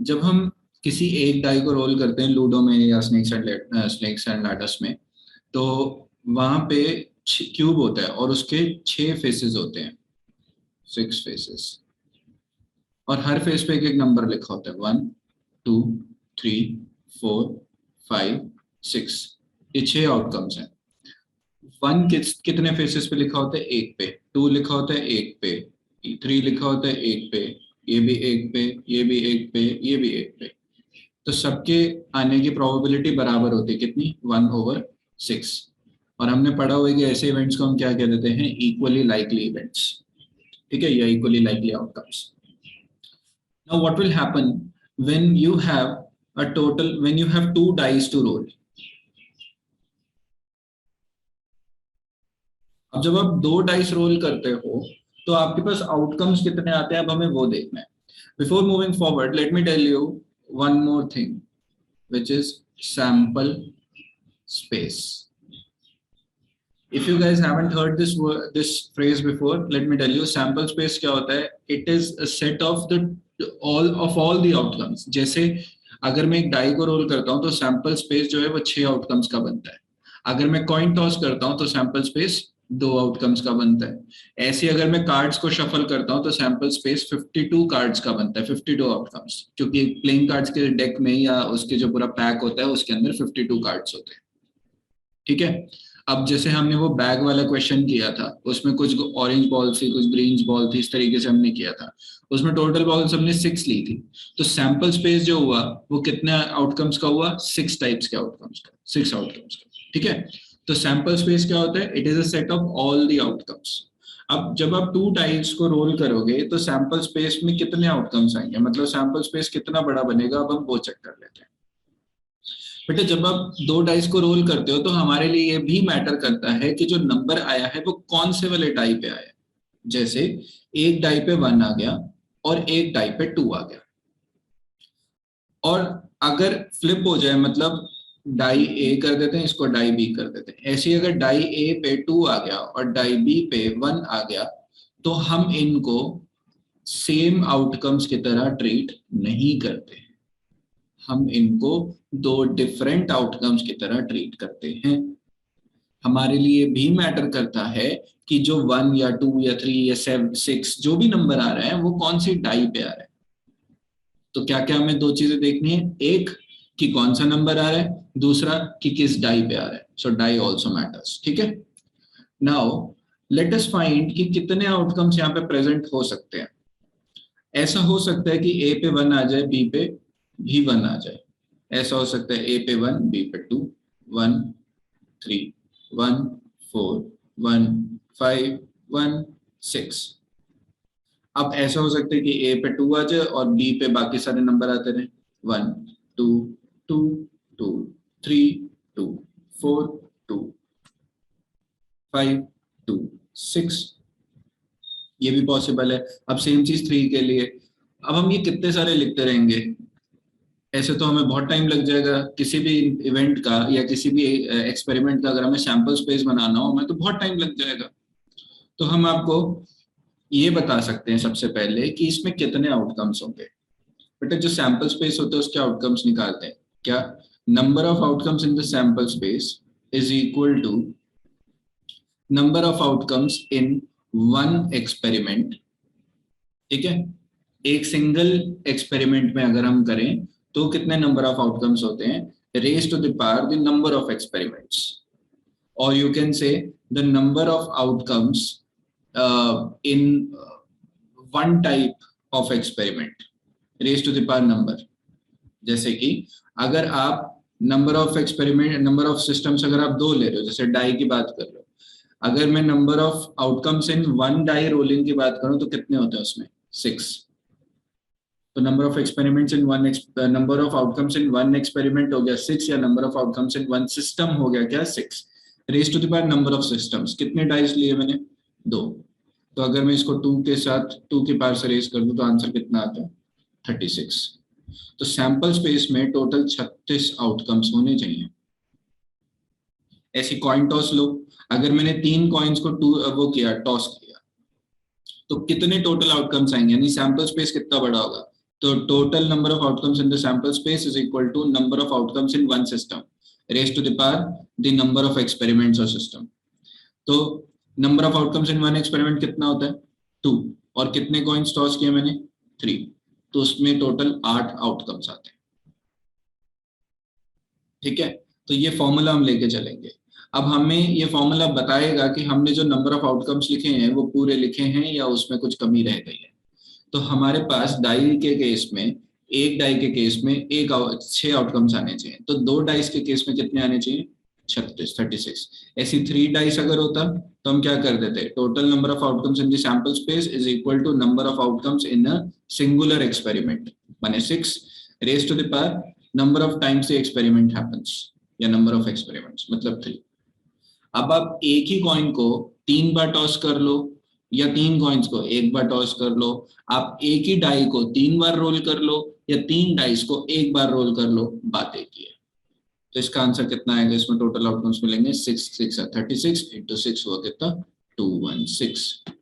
जब हम किसी एक डाई को रोल करते हैं लूडो में या स्नेक्स एंड लैडर्स में, तो वहां पे क्यूब होता है और उसके 6 फेसेस होते हैं, 6 फेसेस। और हर फेस पे एक एक नंबर लिखा होता है, 1, 2, 3, 4, 5, 6। ये 6 आउटकम्स हैं। वन कितने फेसेस पे लिखा होता है? एक पे। टू लिखा होता है एक पे। थ्री लिखा होता है एक पे। ये भी एक पे, ये भी एक पे, ये भी एक पे। तो सबके आने की प्रोबेबिलिटी बराबर होती है, कितनी? 1/6। और हमने पढ़ा हुआ है कि ऐसे इवेंट्स को हम क्या कह देते हैं? Equally likely events. ठीक है, या equally likely outcomes. Now what will happen when you have when you have 2 dice to roll? अब जब आप 2 डाइस रोल करते हो तो आपके पास आउटकम्स कितने आते हैं, अब हमें वो देखना है। Before moving forward, let me tell you one more thing, which is sample space. If you guys haven't heard this phrase before, let me tell you, sample space क्या होता है? It is a set of all the outcomes. जैसे अगर मैं एक die को role करता हूँ तो सैंपल स्पेस जो है वो 6 आउटकम्स का बनता है। अगर मैं कॉइन टॉस करता हूँ तो सैंपल स्पेस 2 आउटकम्स का बनता है। ऐसे अगर मैं कार्ड्स को शफल करता हूँ तो सैंपल स्पेस 52 कार्ड्स का बनता है, 52 आउटकम्स, क्योंकि प्लेइंग कार्ड्स के डेक में या उसके जो पूरा पैक होता है उसके अंदर 52 कार्ड्स होते हैं। ठीक है। अब जैसे हमने वो बैग वाला क्वेश्चन किया था, उसमें कुछ ऑरेंज बॉल थी, कुछ ग्रीन बॉल थी, इस तरीके से हमने किया था। उसमें टोटल बॉल्स हमने 6 ली थी। तो सैंपल स्पेस जो हुआ वो कितने आउटकम्स का हुआ? 6 टाइप्स के आउटकम्स का, 6 आउटकम्स का। ठीक है। तो सैंपल स्पेस क्या होता है? It is a set of all the outcomes. अब जब आप 2 टाइप्स को रोल करोगे तो सैंपल स्पेस में कितने आउटकम्स आएंगे, मतलब सैंपल स्पेस कितना बड़ा बनेगा, अब हम वो चेक कर लेते हैं। बेटा जब आप 2 डाइस को रोल करते हो तो हमारे लिए ये भी मैटर करता है कि जो नंबर आया है वो कौन से वाले डाई पे आया है। जैसे एक डाई पे 1 आ गया और एक डाई पे 2 आ गया, और अगर फ्लिप हो जाए, मतलब डाई ए कर देते हैं, इसको डाई बी कर देते हैं, ऐसे अगर डाई ए पे 2 आ गया और डाई बी पे 1 आ गया, तो हम इनको सेम आउटकम्स की तरह ट्रीट नहीं करते, हम इनको 2 डिफरेंट आउटकम्स की तरह ट्रीट करते हैं। हमारे लिए भी मैटर करता है कि जो 1 या 2 या 3 या 7 6 जो भी नंबर आ रहे हैं वो कौन सी डाई पे आ रहे हैं। तो क्या क्या हमें 2 चीजें देखनी है, एक कि कौन सा नंबर आ रहा है, दूसरा कि किस डाई पे आ रहा है। सो डाई ऑल्सो मैटर्स। ठीक है। नाउ लेट अस फाइंड कि कितने आउटकम्स यहाँ पे प्रेजेंट हो सकते हैं। ऐसा हो सकता है कि ए पे 1 आ जाए, बी पे भी 1 आ जाए। ऐसा हो सकता है ए पे 1, बी पे 2, 1 3, 1 4, 1 5, 1 6। अब ऐसा हो सकता है कि ए पे 2 आ जाए और बी पे बाकी सारे नंबर आते रहे, 1 2 2 2 3 2 4 2 5 2 6। ये भी पॉसिबल है। अब सेम चीज 3 के लिए। अब हम ये कितने सारे लिखते रहेंगे? ऐसे तो हमें बहुत टाइम लग जाएगा। किसी भी इवेंट का या किसी भी एक्सपेरिमेंट का अगर हमें सैंपल स्पेस बनाना हो हमें तो बहुत टाइम लग जाएगा। तो हम आपको ये बता सकते हैं सबसे पहले कि इसमें कितने आउटकम्स होंगे। बेटा जो सैंपल स्पेस होते हैं उसके आउटकम्स निकालते हैं क्या? Number of outcomes in the sample space is equal to number of outcomes in one experiment. ठीक है। एक सिंगल एक्सपेरिमेंट में अगर हम करें तो कितने नंबर ऑफ आउटकम्स होते हैं? Raise to the power the number of experiments, और you can say the number of outcomes in one type of experiment, raise to the power number. जैसे कि अगर आप number of experiment, number of systems अगर आप 2 ले रहे हो, जैसे डाई की बात कर रहे हो, अगर मैं number of outcomes in one die rolling की बात करूं तो कितने होते हैं उसमें? 6। तो number of experiments in one, number of outcomes in one experiment हो गया 6, या number of outcomes in one system हो गया क्या? 6। Raise to the power number of systems, कितने डाइस लिए मैंने? 2। तो अगर मैं इसको 2 के साथ 2 की पावर से रेज कर दूं तो आंसर कितना आता है? 36। तो सैंपल स्पेस में टोटल 36 आउटकम्स होने चाहिए। ऐसी कॉइन टॉस लो, अगर मैंने 3 कॉइन्स को वो किया, टॉस किया, तो कितने टोटल आउटकम्स आएंगे, यानी सैंपल स्पेस कितना बड़ा होगा? तो total number of outcomes in the sample space is equal to number of outcomes in one system raise to the power the number of experiments और सिस्टम। तो number of outcomes in one experiment कितना होता है 2, और कितने coins toss किए मैंने 3, तो उसमें टोटल 8 आउटकम्स आते हैं। ठीक है, तो ये फॉर्मूला हम लेके चलेंगे। अब हमें ये फॉर्मूला बताएगा कि हमने जो नंबर ऑफ आउटकम्स लिखे हैं वो पूरे लिखे हैं या उसमें कुछ कमी रह गई है। तो हमारे पास डाई के केस में, एक डाई के केस में 6 आउटकम्स आने चाहिए, तो 2 डाइस के केस में कितने आने चाहिए 36। ऐसी 3 डाइस अगर होता तो हम क्या कर देते, total number of outcomes in the sample space is equal to number of outcomes in a singular experiment, माने 6 raise to the power number of times the experiment happens, या नंबर ऑफ एक्सपेरिमेंट्स मतलब 3। अब आप एक ही coin को 3 बार toss कर लो या 3 coins को एक बार टॉस कर लो, आप एक ही डाई को 3 बार रोल कर लो या 3 डाइस को एक बार रोल कर लो, बात एक ही है। तो इसका आंसर कितना आएगा, इसमें टोटल आउटकम्स मिलेंगे 6 6 36 इंटू 6 हुआ कितना 216।